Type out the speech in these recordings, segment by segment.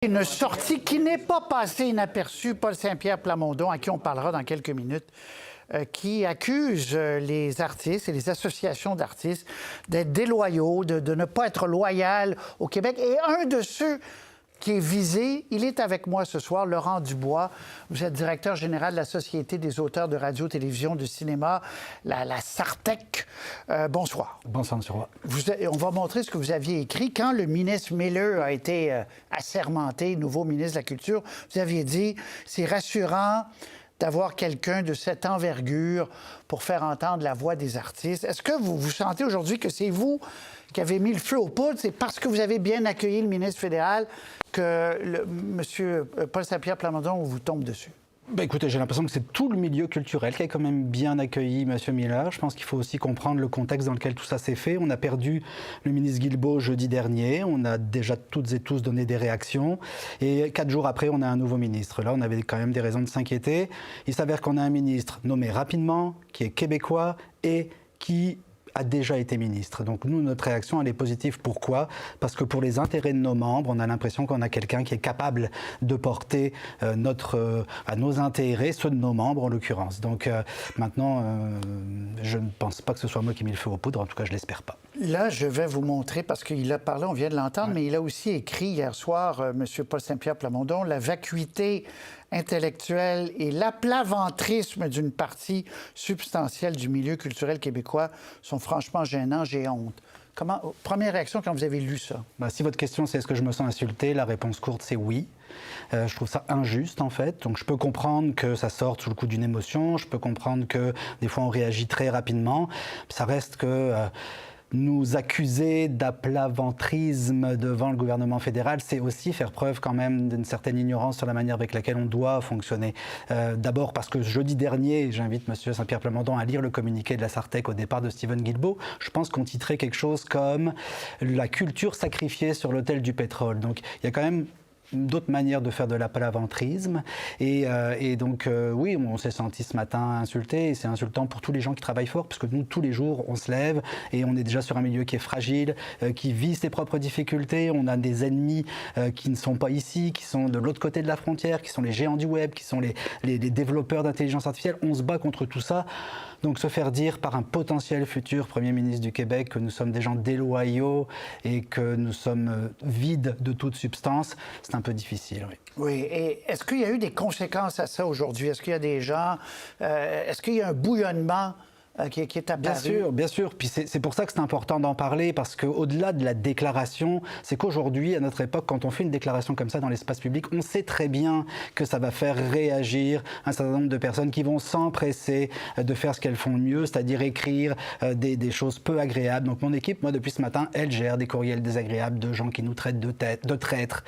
Une sortie qui n'est pas passée inaperçue, Paul Saint-Pierre Plamondon, à qui on parlera dans quelques minutes, qui accuse les artistes et les associations d'artistes d'être déloyaux, de ne pas être loyaux au Québec. Et un de ceux qui est visé, il est avec moi ce soir, Laurent Dubois. Vous êtes directeur général de la Société des auteurs de radio, télévision, de cinéma, la SARTEC. Bonsoir. Bonsoir, M. Roy. On va montrer ce que vous aviez écrit. Quand le ministre Miller a été assermenté, nouveau ministre de la Culture, vous aviez dit « C'est rassurant d'avoir quelqu'un de cette envergure pour faire entendre la voix des artistes ». Est-ce que vous sentez aujourd'hui que c'est vous qui avez mis le feu aux poudres? C'est parce que vous avez bien accueilli le ministre fédéral que M. Paul Saint-Pierre Plamondon vous tombe dessus? Ben écoutez, j'ai l'impression que c'est tout le milieu culturel qui a quand même bien accueilli M. Miller. Je pense qu'il faut aussi comprendre le contexte dans lequel tout ça s'est fait. On a perdu le ministre Guilbeault jeudi dernier. On a déjà toutes et tous donné des réactions. Et 4 jours après, on a un nouveau ministre. Là, on avait quand même des raisons de s'inquiéter. Il s'avère qu'on a un ministre nommé rapidement, qui est québécois et qui a déjà été ministre. Donc nous, notre réaction, elle est positive. Pourquoi? Parce que pour les intérêts de nos membres, on a l'impression qu'on a quelqu'un qui est capable de porter à nos intérêts, ceux de nos membres en l'occurrence. Donc maintenant, je ne pense pas que ce soit moi qui ai mis le feu aux poudres, en tout cas je l'espère pas. Là, je vais vous montrer, parce qu'il a parlé, on vient de l'entendre, mais il a aussi écrit hier soir, M. Paul Saint-Pierre Plamondon, la vacuité intellectuelle et l'aplaventrisme d'une partie substantielle du milieu culturel québécois sont franchement gênants, j'ai honte. Première réaction quand vous avez lu ça? Si votre question c'est est-ce que je me sens insulté, la réponse courte c'est oui. Je trouve ça injuste en fait, donc je peux comprendre que ça sorte sous le coup d'une émotion, je peux comprendre que des fois on réagit très rapidement, ça reste que nous accuser d'aplaventrisme devant le gouvernement fédéral, c'est aussi faire preuve quand même d'une certaine ignorance sur la manière avec laquelle on doit fonctionner. D'abord parce que jeudi dernier, j'invite M. Saint-Pierre Plamondon à lire le communiqué de la SARTEC au départ de Stephen Guilbeault. Je pense qu'on titrait quelque chose comme « La culture sacrifiée sur l'autel du pétrole ». Donc il y a quand même d'autres manières de faire de l'aplaventrisme. Et donc, oui, on s'est senti ce matin insulté. Et c'est insultant pour tous les gens qui travaillent fort, parce que nous, tous les jours, on se lève et on est déjà sur un milieu qui est fragile, qui vit ses propres difficultés. On a des ennemis qui ne sont pas ici, qui sont de l'autre côté de la frontière, qui sont les géants du web, qui sont les développeurs d'intelligence artificielle. On se bat contre tout ça. Donc se faire dire par un potentiel futur Premier ministre du Québec que nous sommes des gens déloyaux et que nous sommes vides de toute substance, c'est un peu difficile, oui. Oui, et est-ce qu'il y a eu des conséquences à ça aujourd'hui? Est-ce qu'il y a des gens... est-ce qu'il y a un bouillonnement qui est apparu? Bien sûr. Puis c'est pour ça que c'est important d'en parler, parce qu'au-delà de la déclaration, c'est qu'aujourd'hui, à notre époque, quand on fait une déclaration comme ça dans l'espace public, on sait très bien que ça va faire réagir un certain nombre de personnes qui vont s'empresser de faire ce qu'elles font le mieux, c'est-à-dire écrire des choses peu agréables. Donc mon équipe, moi, depuis ce matin, elle gère des courriels désagréables de gens qui nous traitent de traîtres,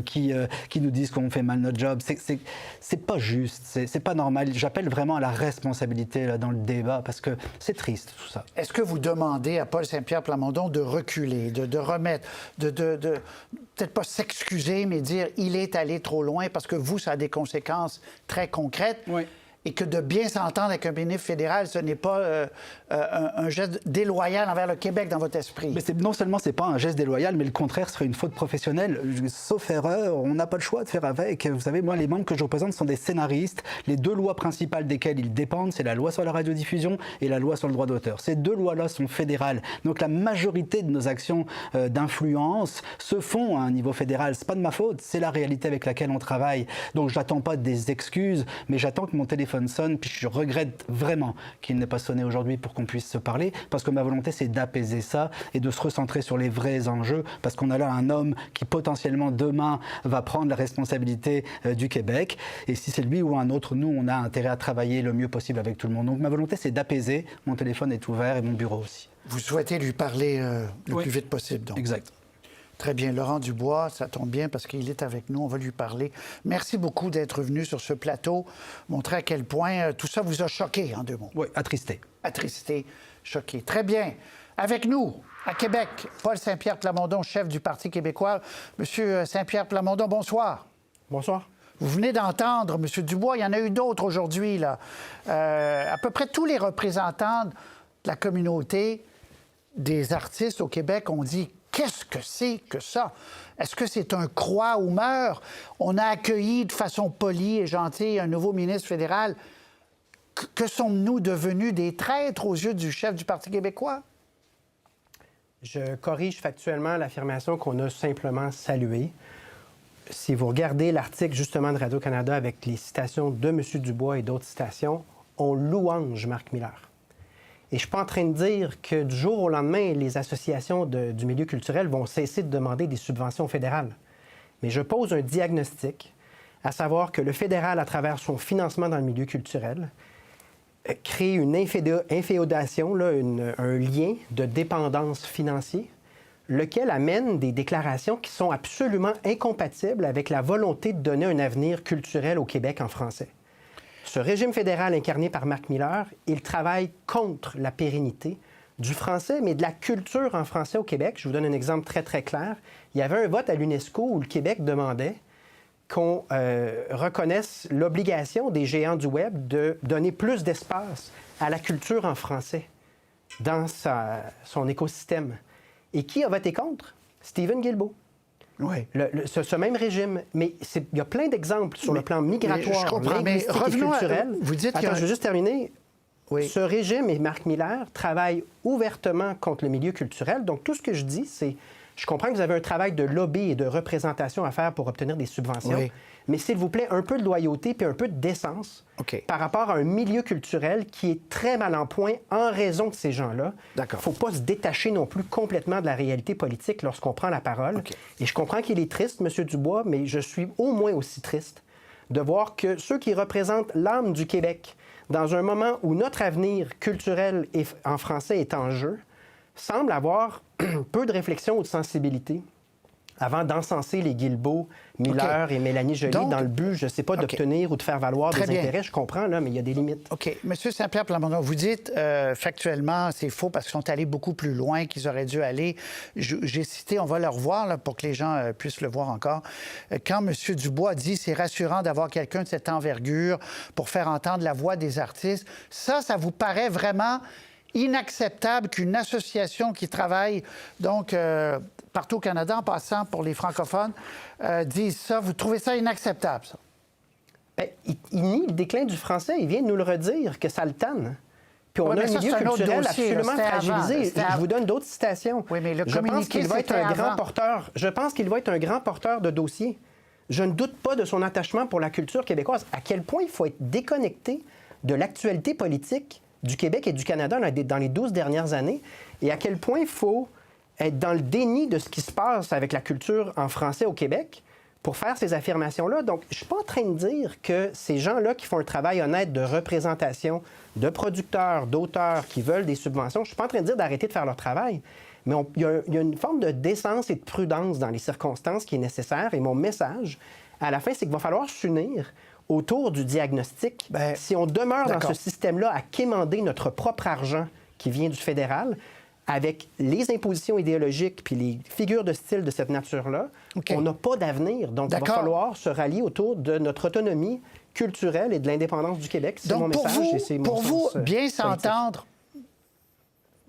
qui nous disent qu'on fait mal notre job. C'est pas juste, c'est pas normal. J'appelle vraiment à la responsabilité là, dans le débat, parce que c'est triste, tout ça. Est-ce que vous demandez à Paul Saint-Pierre Plamondon de reculer, de remettre, peut-être pas s'excuser, mais dire il est allé trop loin, parce que vous, ça a des conséquences très concrètes? Oui. Et que de bien s'entendre avec un ministre fédéral, ce n'est pas un geste déloyal envers le Québec dans votre esprit. Mais non seulement c'est pas un geste déloyal, mais le contraire serait une faute professionnelle. Sauf erreur, on n'a pas le choix de faire avec. Vous savez, moi, les membres que je représente sont des scénaristes. Les 2 lois principales desquelles ils dépendent, c'est la loi sur la radiodiffusion et la loi sur le droit d'auteur. Ces 2 lois-là sont fédérales. Donc la majorité de nos actions d'influence se font à un niveau fédéral. C'est pas de ma faute, c'est la réalité avec laquelle on travaille. Donc j'attends pas des excuses, mais j'attends que mon téléphone sonne, puis je regrette vraiment qu'il n'ait pas sonné aujourd'hui pour qu'on puisse se parler, parce que ma volonté c'est d'apaiser ça et de se recentrer sur les vrais enjeux, parce qu'on a là un homme qui potentiellement demain va prendre la responsabilité du Québec, et si c'est lui ou un autre, nous on a intérêt à travailler le mieux possible avec tout le monde. Donc ma volonté c'est d'apaiser, mon téléphone est ouvert et mon bureau aussi. Vous souhaitez lui parler le plus vite possible, donc. Exact. Très bien. Laurent Dubois, ça tombe bien parce qu'il est avec nous. On va lui parler. Merci beaucoup d'être venu sur ce plateau, montrer à quel point tout ça vous a choqué, en 2 mots. Oui, attristé. Attristé, choqué. Très bien. Avec nous, à Québec, Paul Saint-Pierre Plamondon, chef du Parti québécois. Monsieur Saint-Pierre Plamondon, bonsoir. Bonsoir. Vous venez d'entendre, M. Dubois, il y en a eu d'autres aujourd'hui, là. À peu près tous les représentants de la communauté des artistes au Québec ont dit qu'est-ce que c'est que ça? Est-ce que c'est un croix ou meurt? On a accueilli de façon polie et gentille un nouveau ministre fédéral. Que sommes-nous devenus, des traîtres aux yeux du chef du Parti québécois? Je corrige factuellement l'affirmation qu'on a simplement saluée. Si vous regardez l'article justement de Radio-Canada avec les citations de M. Dubois et d'autres citations, on louange Marc Miller. Et je ne suis pas en train de dire que du jour au lendemain, les associations du milieu culturel vont cesser de demander des subventions fédérales. Mais je pose un diagnostic, à savoir que le fédéral, à travers son financement dans le milieu culturel, crée une inféodation, un lien de dépendance financière, lequel amène des déclarations qui sont absolument incompatibles avec la volonté de donner un avenir culturel au Québec en français. Ce régime fédéral incarné par Marc Miller, il travaille contre la pérennité du français, mais de la culture en français au Québec. Je vous donne un exemple très, très clair. Il y avait un vote à l'UNESCO où le Québec demandait qu'on reconnaisse l'obligation des géants du Web de donner plus d'espace à la culture en français dans son écosystème. Et qui a voté contre? Stephen Guilbeault. Oui. Ce même régime. Mais il y a plein d'exemples sur le plan migratoire, linguistique et culturel. Vous dites Attends, je veux juste terminer. Oui. Ce régime et Marc Miller travaillent ouvertement contre le milieu culturel. Donc, tout ce que je dis, c'est... Je comprends que vous avez un travail de lobby et de représentation à faire pour obtenir des subventions. Oui. Mais s'il vous plaît, un peu de loyauté puis un peu de décence par rapport à un milieu culturel qui est très mal en point en raison de ces gens-là. D'accord. Il ne faut pas se détacher non plus complètement de la réalité politique lorsqu'on prend la parole. Et je comprends qu'il est triste, M. Dubois, mais je suis au moins aussi triste de voir que ceux qui représentent l'âme du Québec, dans un moment où notre avenir culturel en français est en jeu, semblent avoir peu de réflexion ou de sensibilité avant d'encenser les Guilbeault, Miller et Mélanie Joly dans le but, je ne sais pas, d'obtenir ou de faire valoir des intérêts. Je comprends, là, mais il y a des limites. OK. Monsieur Saint-Pierre Plamondon, vous dites factuellement, c'est faux parce qu'ils sont allés beaucoup plus loin qu'ils auraient dû aller. J'ai cité, on va le revoir là, pour que les gens puissent le voir encore. Quand M. Dubois dit « c'est rassurant d'avoir quelqu'un de cette envergure pour faire entendre la voix des artistes », ça vous paraît vraiment inacceptable qu'une association qui travaille donc partout au Canada, en passant pour les francophones, dise ça. Vous trouvez ça inacceptable, ça? Bien, il nie le déclin du français. Il vient de nous le redire, que ça le tanne. Puis on a un milieu culturel absolument fragilisé. Je vous donne d'autres citations. Oui, mais le je pense qu'il va être un grand porteur. Je pense qu'il va être un grand porteur de dossiers. Je ne doute pas de son attachement pour la culture québécoise. À quel point il faut être déconnecté de l'actualité politique du Québec et du Canada dans les 12 dernières années, et à quel point il faut être dans le déni de ce qui se passe avec la culture en français au Québec pour faire ces affirmations-là. Donc, je ne suis pas en train de dire que ces gens-là qui font un travail honnête de représentation, de producteurs, d'auteurs qui veulent des subventions, je ne suis pas en train de dire d'arrêter de faire leur travail, mais il y a une forme de décence et de prudence dans les circonstances qui est nécessaire, et mon message, à la fin, c'est qu'il va falloir s'unir autour du diagnostic. Si on demeure dans ce système-là à quémander notre propre argent qui vient du fédéral, avec les impositions idéologiques puis les figures de style de cette nature-là, on n'a pas d'avenir. Donc, il va falloir se rallier autour de notre autonomie culturelle et de l'indépendance du Québec. C'est mon message et c'est mon sens politique. Pour vous,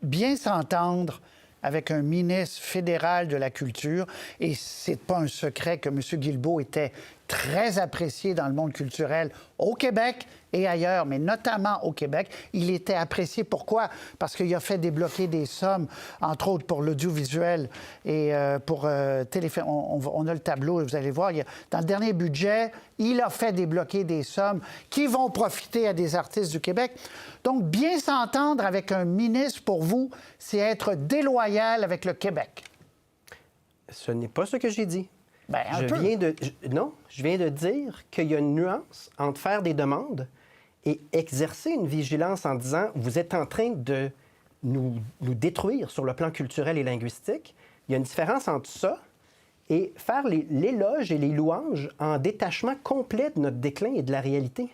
bien s'entendre avec un ministre fédéral de la Culture, et c'est pas un secret que M. Guilbeault était très apprécié dans le monde culturel au Québec et ailleurs, mais notamment au Québec. Il était apprécié. Pourquoi? Parce qu'il a fait débloquer des sommes, entre autres pour l'audiovisuel et pour téléphone. On a le tableau, vous allez voir. Dans le dernier budget, il a fait débloquer des sommes qui vont profiter à des artistes du Québec. Donc, bien s'entendre avec un ministre, pour vous, c'est être déloyal avec le Québec. Ce n'est pas ce que j'ai dit. Je viens de dire qu'il y a une nuance entre faire des demandes et exercer une vigilance en disant « vous êtes en train de nous détruire sur le plan culturel et linguistique ». Il y a une différence entre ça et faire l'éloge et les louanges en détachement complet de notre déclin et de la réalité.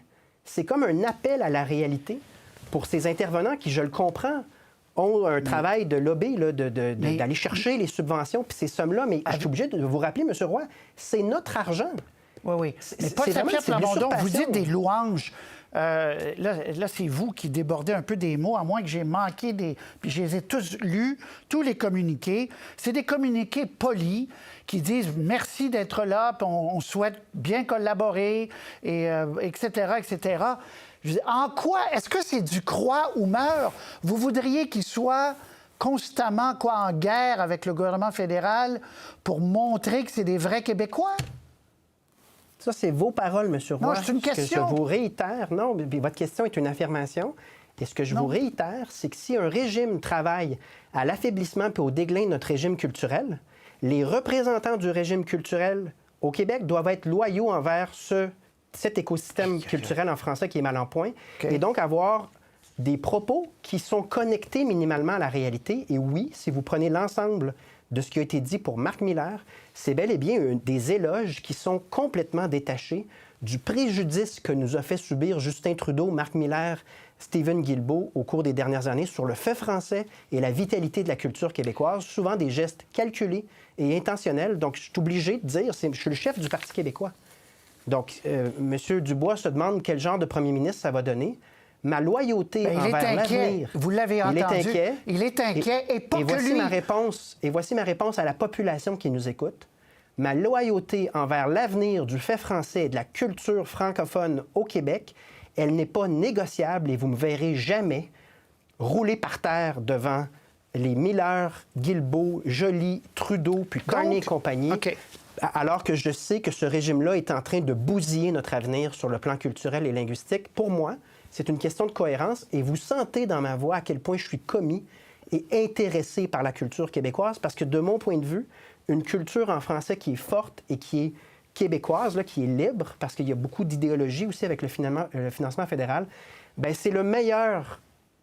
C'est comme un appel à la réalité pour ces intervenants qui, je le comprends, ont un travail de lobby, d'aller chercher les subventions puis ces sommes-là. Mais je suis obligé de vous rappeler, M. Roy, c'est notre argent. Oui. Mais Paul Saint-Pierre Plamondon, vous dites des louanges. là c'est vous qui débordez un peu des mots, à moins que j'ai manqué des... Puis je les ai tous lus, tous les communiqués. C'est des communiqués polis qui disent merci d'être là, puis on souhaite bien collaborer, et, etc., etc. En quoi? Est-ce que c'est du croix ou meurt? Vous voudriez qu'il soit constamment en guerre avec le gouvernement fédéral pour montrer que c'est des vrais Québécois? Ça, c'est vos paroles, M. Roy. Non, c'est une question. Ce que je vous réitère, non, mais votre question est une affirmation. Et ce que je vous réitère, c'est que si un régime travaille à l'affaiblissement et au déclin de notre régime culturel, les représentants du régime culturel au Québec doivent être loyaux envers cet écosystème culturel en français qui est mal en point, et donc avoir des propos qui sont connectés minimalement à la réalité. Et oui, si vous prenez l'ensemble de ce qui a été dit pour Marc Miller, c'est bel et bien des éloges qui sont complètement détachés du préjudice que nous a fait subir Justin Trudeau, Marc Miller, Stephen Guilbeault au cours des dernières années sur le fait français et la vitalité de la culture québécoise, souvent des gestes calculés et intentionnels. Donc, je suis obligé de dire, je suis le chef du Parti québécois. Donc, M. Dubois se demande quel genre de premier ministre ça va donner. Ma loyauté envers l'avenir... Vous l'avez entendu. Il est inquiet. Il est inquiet et pas que lui. Voici ma réponse à la population qui nous écoute. Ma loyauté envers l'avenir du fait français et de la culture francophone au Québec, elle n'est pas négociable et vous ne me verrez jamais rouler par terre devant les Miller, Guilbeault, Joly, Trudeau, puis Carney et compagnie, alors que je sais que ce régime-là est en train de bousiller notre avenir sur le plan culturel et linguistique. Pour moi, c'est une question de cohérence et vous sentez dans ma voix à quel point je suis commis et intéressé par la culture québécoise parce que de mon point de vue, une culture en français qui est forte et qui est québécoise, là, qui est libre, parce qu'il y a beaucoup d'idéologie aussi avec le financement fédéral, bien, c'est le meilleur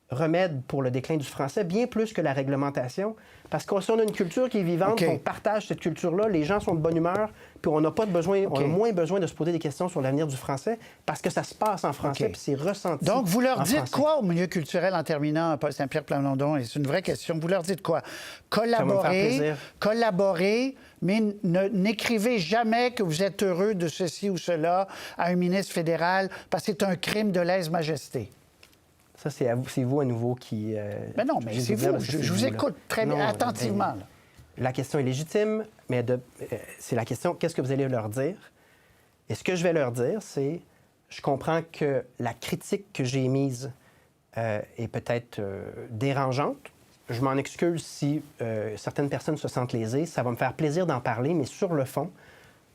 remède pour le déclin du français, bien plus que la réglementation. Parce que si on a une culture qui est vivante, qu'on partage cette culture-là, les gens sont de bonne humeur, puis on n'a pas de besoin, on a moins besoin de se poser des questions sur l'avenir du français, parce que ça se passe en français, puis c'est ressenti. Donc, vous leur dites français. quoi au milieu culturel en terminant, Paul Saint-Pierre Plamondon? Et c'est une vraie question. Vous leur dites quoi? Collaborer, mais n'écrivez jamais que vous êtes heureux de ceci ou cela à un ministre fédéral, parce que c'est un crime de lèse-majesté. Ça, c'est vous à nouveau qui... Mais non, mais c'est vous. Je vous écoute très bien, attentivement. La question est légitime, mais c'est la question, qu'est-ce que vous allez leur dire? Et ce que je vais leur dire, c'est, je comprends que la critique que j'ai émise est peut-être dérangeante. Je m'en excuse si certaines personnes se sentent lésées. Ça va me faire plaisir d'en parler, mais sur le fond,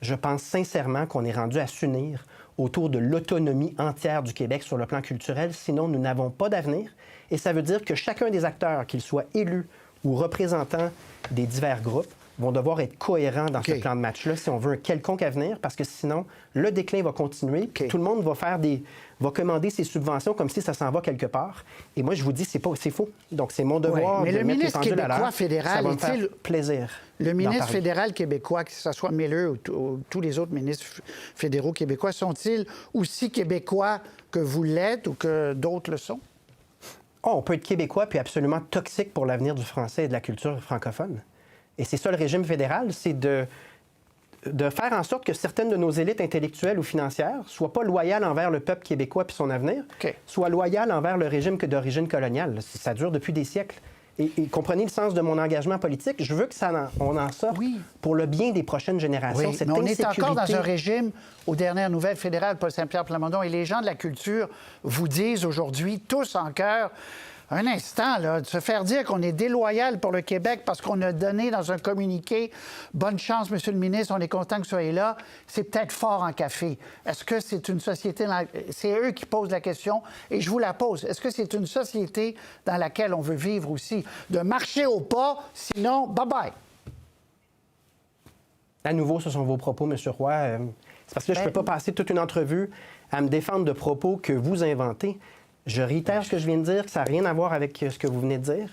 je pense sincèrement qu'on est rendu à s'unir autour de l'autonomie entière du Québec sur le plan culturel. Sinon, nous n'avons pas d'avenir. Et ça veut dire que chacun des acteurs, qu'ils soient élus ou représentants des divers groupes, vont devoir être cohérents dans ce plan de match-là si on veut un quelconque avenir, parce que sinon, le déclin va continuer, puis tout le monde va commander ses subventions comme si ça s'en va quelque part. Et moi, je vous dis, c'est faux. Donc, c'est mon devoir mais de le mettre ministre les pendules à québécois l'heure. fédéral, ça va me faire plaisir. Le ministre fédéral québécois, que ce soit Miller ou tous les autres ministres fédéraux québécois, sont-ils aussi québécois que vous l'êtes ou que d'autres le sont? On peut être québécois puis absolument toxique pour l'avenir du français et de la culture francophone. Et c'est ça le régime fédéral, c'est de faire en sorte que certaines de nos élites intellectuelles ou financières ne soient pas loyales envers le peuple québécois puis son avenir, soient loyales envers le régime d'origine coloniale. Ça dure depuis des siècles. Et comprenez le sens de mon engagement politique. Je veux qu'on en sorte pour le bien des prochaines générations. Oui, mais on est encore dans un régime, aux dernières nouvelles fédérales, Paul Saint-Pierre Plamondon, et les gens de la culture vous disent aujourd'hui, tous en cœur, un instant, là, de se faire dire qu'on est déloyal pour le Québec parce qu'on a donné dans un communiqué « Bonne chance, Monsieur le ministre, on est content que vous soyez là », c'est peut-être fort en café. Est-ce que c'est une société... C'est eux qui posent la question et je vous la pose. Est-ce que c'est une société dans laquelle on veut vivre aussi? De marcher au pas, sinon, bye-bye. À nouveau, ce sont vos propos, M. Roy. C'est parce que je ne peux pas passer toute une entrevue à me défendre de propos que vous inventez. Je réitère ce que je viens de dire, que ça n'a rien à voir avec ce que vous venez de dire.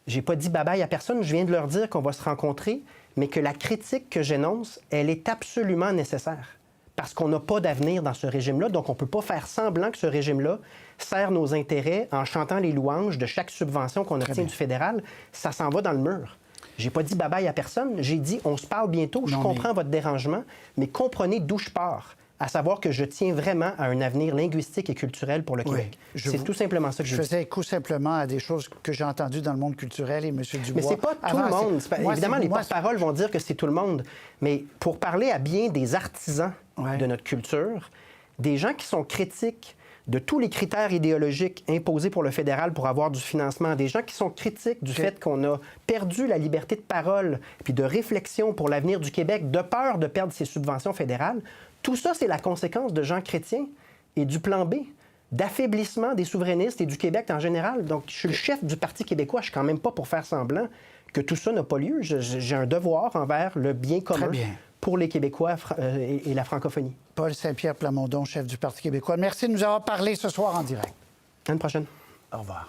J'ai pas dit bye-bye à personne. Je viens de leur dire qu'on va se rencontrer, mais que la critique que j'énonce, elle est absolument nécessaire. Parce qu'on n'a pas d'avenir dans ce régime-là, donc on ne peut pas faire semblant que ce régime-là sert nos intérêts en chantant les louanges de chaque subvention qu'on obtient du fédéral. Ça s'en va dans le mur. J'ai pas dit bye-bye à personne. J'ai dit on se parle bientôt. Je comprends votre dérangement, mais comprenez d'où je pars. à savoir que je tiens vraiment à un avenir linguistique et culturel pour le Québec. C'est tout simplement ça que je je dis. faisais écho simplement à des choses que j'ai entendues dans le monde culturel et M. Dubois... Mais c'est pas tout le monde. Évidemment, les porte-paroles vont dire que c'est tout le monde. Mais pour parler à bien des artisans de notre culture, des gens qui sont critiques de tous les critères idéologiques imposés pour le fédéral pour avoir du financement, des gens qui sont critiques du fait qu'on a perdu la liberté de parole puis de réflexion pour l'avenir du Québec de peur de perdre ses subventions fédérales, tout ça, c'est la conséquence de gens chrétiens et du plan B, d'affaiblissement des souverainistes et du Québec en général. Donc, je suis le chef du Parti québécois, je ne suis quand même pas pour faire semblant que tout ça n'a pas lieu. J'ai un devoir envers le bien commun pour les Québécois et la francophonie. Paul Saint-Pierre Plamondon, chef du Parti québécois. Merci de nous avoir parlé ce soir en direct. À une prochaine. Au revoir.